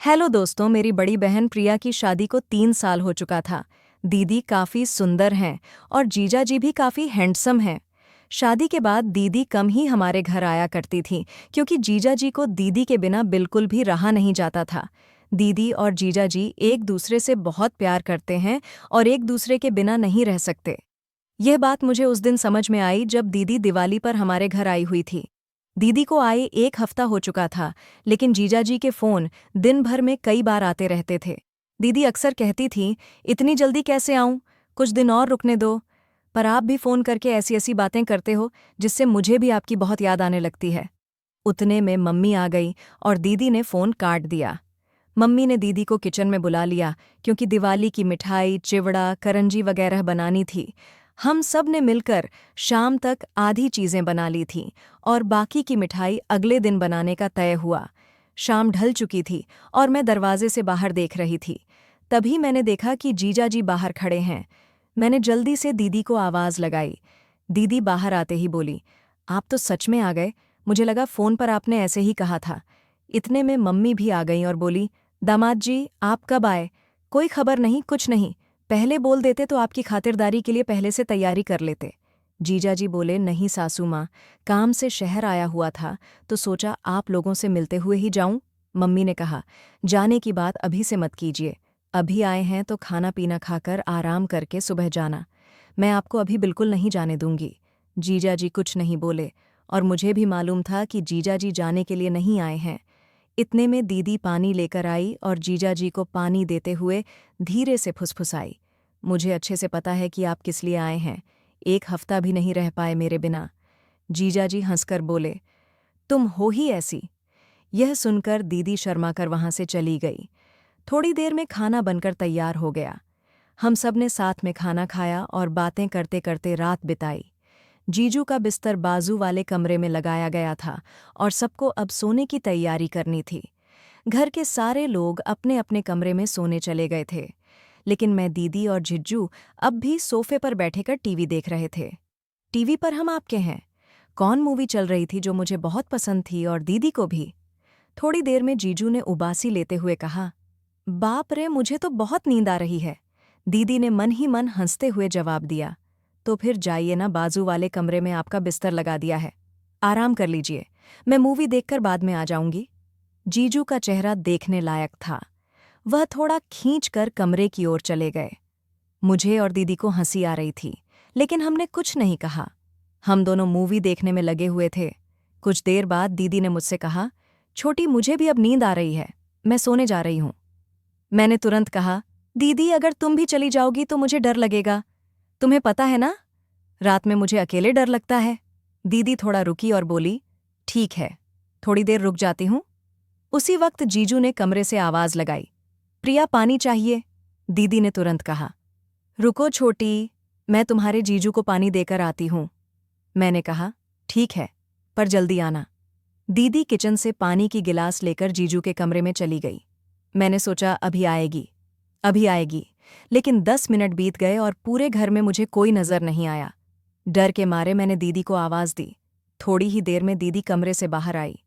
Hello दोस्तों, मेरी बड़ी बहन प्रिया की शादी को 3 साल हो चुका था। दीदी काफ़ी सुंदर हैं और जीजा जी भी काफ़ी हैंडसम हैं। शादी के बाद दीदी कम ही हमारे घर आया करती थीं क्योंकि जीजा जी को दीदी के बिना बिल्कुल भी रहा नहीं जाता था। दीदी और जीजा जी एक दूसरे से बहुत प्यार करते हैं और एक दूसरे के बिना नहीं रह सकते। यह बात मुझे उस दिन समझ में आई जब दीदी दिवाली पर हमारे घर आई हुई थी। दीदी को आए 1 हफ्ता हो चुका था, लेकिन जीजाजी के फ़ोन दिन भर में कई बार आते रहते थे। दीदी अक्सर कहती थी, इतनी जल्दी कैसे आऊं, कुछ दिन और रुकने दो। पर आप भी फ़ोन करके ऐसी ऐसी बातें करते हो जिससे मुझे भी आपकी बहुत याद आने लगती है। उतने में मम्मी आ गई और दीदी ने फ़ोन काट दिया। मम्मी ने दीदी को किचन में बुला लिया क्योंकि दिवाली की मिठाई, चिवड़ा, करंजी वगैरह बनानी थी। हम सब ने मिलकर शाम तक आधी चीज़ें बना ली थीं और बाकी की मिठाई अगले दिन बनाने का तय हुआ। शाम ढल चुकी थी और मैं दरवाजे से बाहर देख रही थी। तभी मैंने देखा कि जीजा जी बाहर खड़े हैं। मैंने जल्दी से दीदी को आवाज़ लगाई। दीदी बाहर आते ही बोली, आप तो सच में आ गए, मुझे लगा फ़ोन पर आपने ऐसे ही कहा था। इतने में मम्मी भी आ गईं और बोली, दामाद जी आप कब आए? कोई खबर नहीं, कुछ नहीं। पहले बोल देते तो आपकी खातिरदारी के लिए पहले से तैयारी कर लेते। जीजाजी बोले, नहीं सासू माँ, काम से शहर आया हुआ था तो सोचा आप लोगों से मिलते हुए ही जाऊं। मम्मी ने कहा, जाने की बात अभी से मत कीजिए। अभी आए हैं तो खाना पीना खाकर आराम करके सुबह जाना। मैं आपको अभी बिल्कुल नहीं जाने दूंगी। जीजाजी कुछ नहीं बोले और मुझे भी मालूम था कि जीजाजी जाने के लिए नहीं आए हैं। इतने में दीदी पानी लेकर आई और जीजाजी को पानी देते हुए धीरे से फुसफुसाई, मुझे अच्छे से पता है कि आप किस लिए आए हैं। 1 हफ्ता भी नहीं रह पाए मेरे बिना। जीजाजी हंसकर बोले, तुम हो ही ऐसी। यह सुनकर दीदी शर्माकर वहां से चली गई। थोड़ी देर में खाना बनकर तैयार हो गया। हम सब ने साथ में खाना खाया और बातें करते करते रात बिताई। जीजू का बिस्तर बाजू वाले कमरे में लगाया गया था और सबको अब सोने की तैयारी करनी थी। घर के सारे लोग अपने अपने कमरे में सोने चले गए थे, लेकिन मैं, दीदी और जिज्जू अब भी सोफे पर बैठेकर टीवी देख रहे थे। टीवी पर हम आपके हैं कौन मूवी चल रही थी जो मुझे बहुत पसंद थी और दीदी को भी। थोड़ी देर में जीजू ने उबासी लेते हुए कहा, बाप रे, मुझे तो बहुत नींद आ रही है। दीदी ने मन ही मन हंसते हुए जवाब दिया, तो फिर जाइए ना, बाजू वाले कमरे में आपका बिस्तर लगा दिया है, आराम कर लीजिए, मैं मूवी देखकर बाद में आ जाऊंगी। जीजू का चेहरा देखने लायक था। वह थोड़ा खींचकर कमरे की ओर चले गए। मुझे और दीदी को हंसी आ रही थी, लेकिन हमने कुछ नहीं कहा। हम दोनों मूवी देखने में लगे हुए थे। कुछ देर बाद दीदी ने मुझसे कहा, छोटी, मुझे भी अब नींद आ रही है, मैं सोने जा रही हूं। मैंने तुरंत कहा, दीदी अगर तुम भी चली जाओगी तो मुझे डर लगेगा। तुम्हें पता है ना, रात में मुझे अकेले डर लगता है। दीदी थोड़ा रुकी और बोली, ठीक है, थोड़ी देर रुक जाती हूं। उसी वक्त जीजू ने कमरे से आवाज लगाई, प्रिया पानी चाहिए। दीदी ने तुरंत कहा, रुको छोटी, मैं तुम्हारे जीजू को पानी देकर आती हूं। मैंने कहा, ठीक है, पर जल्दी आना। दीदी किचन से पानी की गिलास लेकर जीजू के कमरे में चली गई। मैंने सोचा अभी आएगी, अभी आएगी, लेकिन 10 मिनट बीत गए और पूरे घर में मुझे कोई नजर नहीं आया। डर के मारे मैंने दीदी को आवाज दी। थोड़ी ही देर में दीदी कमरे से बाहर आई।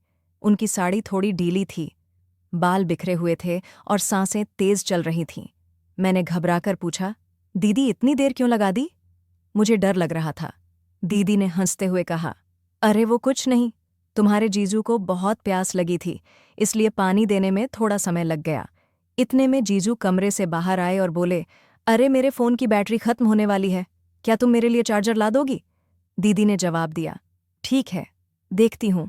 उनकी साड़ी थोड़ी ढीली थी, बाल बिखरे हुए थे और सांसें तेज चल रही थीं। मैंने घबराकर पूछा, दीदी इतनी देर क्यों लगा दी? मुझे डर लग रहा था। दीदी ने हंसते हुए कहा, अरे वो कुछ नहीं, तुम्हारे जीजू को बहुत प्यास लगी थी, इसलिए पानी देने में थोड़ा समय लग गया। इतने में जीजू कमरे से बाहर आए और बोले, अरे मेरे फ़ोन की बैटरी खत्म होने वाली है, क्या तुम मेरे लिए चार्जर ला दोगी? दीदी ने जवाब दिया, ठीक है, देखती हूँ,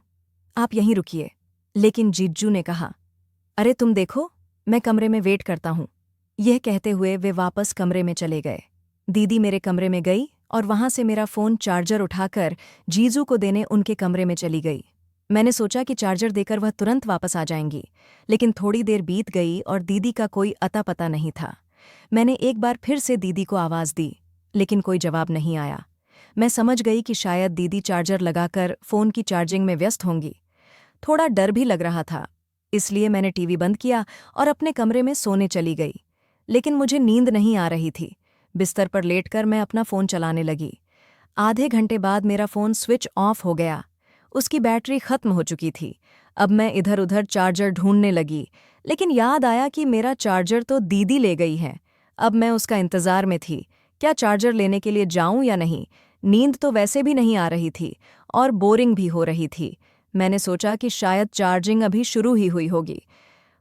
आप यहीं रुकिए। लेकिन जीजू ने कहा, अरे तुम देखो, मैं कमरे में वेट करता हूँ। यह कहते हुए वे वापस कमरे में चले गए। दीदी मेरे कमरे में गई और वहां से मेरा फ़ोन चार्जर उठाकर जीजू को देने उनके कमरे में चली गई। मैंने सोचा कि चार्जर देकर वह तुरंत वापस आ जाएंगी, लेकिन थोड़ी देर बीत गई और दीदी का कोई अता पता नहीं था। मैंने एक बार फिर से दीदी को आवाज़ दी, लेकिन कोई जवाब नहीं आया। मैं समझ गई कि शायद दीदी चार्जर लगाकर फ़ोन की चार्जिंग में व्यस्त होंगी। थोड़ा डर भी लग रहा था, इसलिए मैंने टीवी बंद किया और अपने कमरे में सोने चली गई। लेकिन मुझे नींद नहीं आ रही थी। बिस्तर पर लेटकर मैं अपना फ़ोन चलाने लगी। आधे घंटे बाद मेरा फ़ोन स्विच ऑफ हो गया। उसकी बैटरी खत्म हो चुकी थी। अब मैं इधर उधर चार्जर ढूंढने लगी, लेकिन याद आया कि मेरा चार्जर तो दीदी ले गई है। अब मैं उसका इंतज़ार में थी, क्या चार्जर लेने के लिए जाऊं या नहीं। नींद तो वैसे भी नहीं आ रही थी और बोरिंग भी हो रही थी। मैंने सोचा कि शायद चार्जिंग अभी शुरू ही हुई होगी।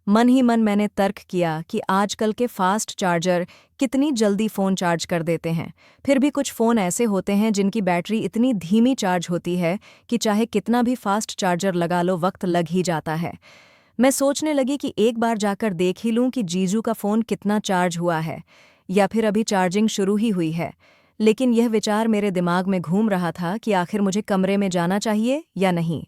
मन ही मन मैंने तर्क किया कि आजकल के फास्ट चार्जर कितनी जल्दी फ़ोन चार्ज कर देते हैं। फिर भी कुछ फ़ोन ऐसे होते हैं जिनकी बैटरी इतनी धीमी चार्ज होती है कि चाहे कितना भी फास्ट चार्जर लगा लो वक्त लग ही जाता है। मैं सोचने लगी कि एक बार जाकर देख ही लूं कि जीजू का फ़ोन कितना चार्ज हुआ है या फिर अभी चार्जिंग शुरू ही हुई है। लेकिन यह विचार मेरे दिमाग में घूम रहा था कि आखिर मुझे कमरे में जाना चाहिए या नहीं।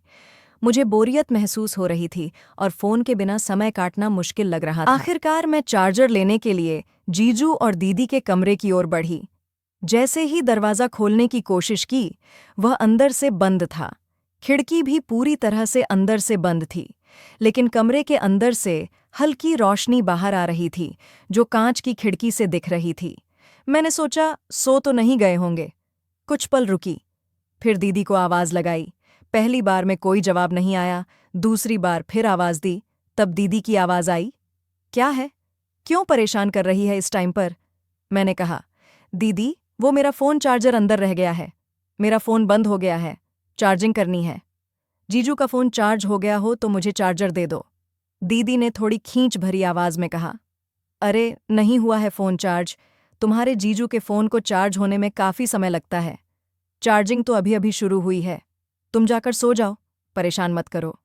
मुझे बोरियत महसूस हो रही थी और फ़ोन के बिना समय काटना मुश्किल लग रहा था। आखिरकार मैं चार्जर लेने के लिए जीजू और दीदी के कमरे की ओर बढ़ी। जैसे ही दरवाज़ा खोलने की कोशिश की, वह अंदर से बंद था। खिड़की भी पूरी तरह से अंदर से बंद थी, लेकिन कमरे के अंदर से हल्की रोशनी बाहर आ रही थी, जो कांच की खिड़की से दिख रही थी। मैंने सोचा, सो तो नहीं गए होंगे। कुछ पल रुकी, फिर दीदी को आवाज़ लगाई। पहली बार में कोई जवाब नहीं आया, दूसरी बार फिर आवाज़ दी, तब दीदी की आवाज़ आई। क्या है? क्यों परेशान कर रही है इस टाइम पर? मैंने कहा, दीदी, वो मेरा फ़ोन चार्जर अंदर रह गया है। मेरा फ़ोन बंद हो गया है, चार्जिंग करनी है। जीजू का फ़ोन चार्ज हो गया हो तो मुझे चार्जर दे दो। दीदी ने थोड़ी खींच भरी आवाज़ में कहा। अरे, नहीं हुआ है फ़ोन चार्ज। तुम्हारे जीजू के फ़ोन को चार्ज होने में काफ़ी समय लगता है। चार्जिंग तो अभी अभी शुरू हुई है। तुम जाकर सो जाओ, परेशान मत करो।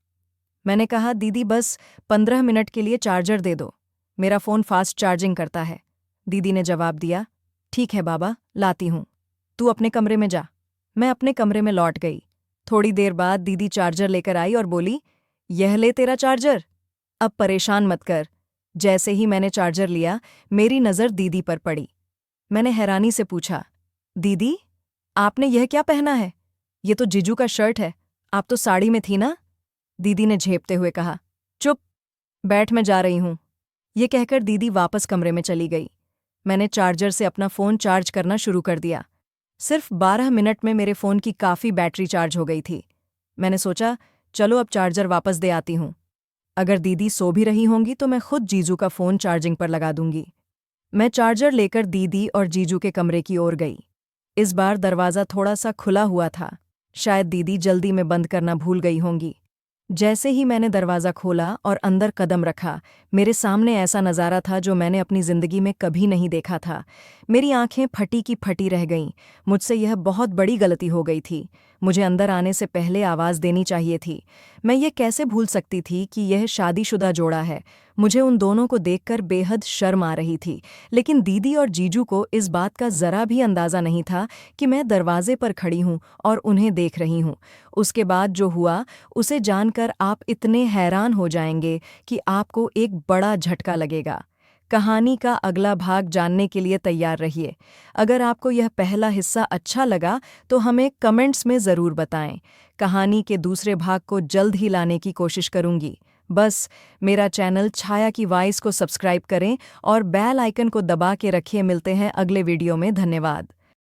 मैंने कहा, दीदी बस 15 मिनट के लिए चार्जर दे दो। मेरा फ़ोन फास्ट चार्जिंग करता है। दीदी ने जवाब दिया, ठीक है बाबा, लाती हूँ। तू अपने कमरे में जा। मैं अपने कमरे में लौट गई। थोड़ी देर बाद दीदी चार्जर लेकर आई और बोली, यह ले तेरा चार्जर। अब परेशान मत कर। जैसे ही मैंने चार्जर लिया, मेरी नज़र दीदी पर पड़ी। मैंने हैरानी से पूछा, दीदी, आपने यह क्या पहना है? ये तो जीजू का शर्ट है। आप तो साड़ी में थी ना? दीदी ने झेपते हुए कहा, चुप, बैठ, मैं जा रही हूँ। ये कहकर दीदी वापस कमरे में चली गई। मैंने चार्जर से अपना फ़ोन चार्ज करना शुरू कर दिया। सिर्फ 12 मिनट में मेरे फ़ोन की काफ़ी बैटरी चार्ज हो गई थी। मैंने सोचा, चलो अब चार्जर वापस दे आती हूँ। अगर दीदी सो भी रही होंगी तो मैं खुद जीजू का फ़ोन चार्जिंग पर लगा दूंगी। मैं चार्जर लेकर दीदी और जीजू के कमरे की ओर गई। इस बार दरवाज़ा थोड़ा सा खुला हुआ था। शायद दीदी जल्दी में बंद करना भूल गई होंगी। जैसे ही मैंने दरवाज़ा खोला और अंदर कदम रखा, मेरे सामने ऐसा नज़ारा था जो मैंने अपनी ज़िंदगी में कभी नहीं देखा था। मेरी आंखें फटी की फटी रह गईं। मुझसे यह बहुत बड़ी गलती हो गई थी। मुझे अंदर आने से पहले आवाज़ देनी चाहिए थी। मैं ये कैसे भूल सकती थी कि यह शादीशुदा जोड़ा है। मुझे उन दोनों को देखकर बेहद शर्म आ रही थी, लेकिन दीदी और जीजू को इस बात का ज़रा भी अंदाज़ा नहीं था कि मैं दरवाजे पर खड़ी हूँ और उन्हें देख रही हूँ। उसके बाद जो हुआ, उसे जानकर आप इतने हैरान हो जाएंगे कि आपको एक बड़ा झटका लगेगा। कहानी का अगला भाग जानने के लिए तैयार रहिए। अगर आपको यह पहला हिस्सा अच्छा लगा तो हमें कमेंट्स में ज़रूर बताएं। कहानी के दूसरे भाग को जल्द ही लाने की कोशिश करूंगी। बस मेरा चैनल छाया की वॉइस को सब्सक्राइब करें और बेल आइकन को दबा के रखिए। मिलते हैं अगले वीडियो में। धन्यवाद।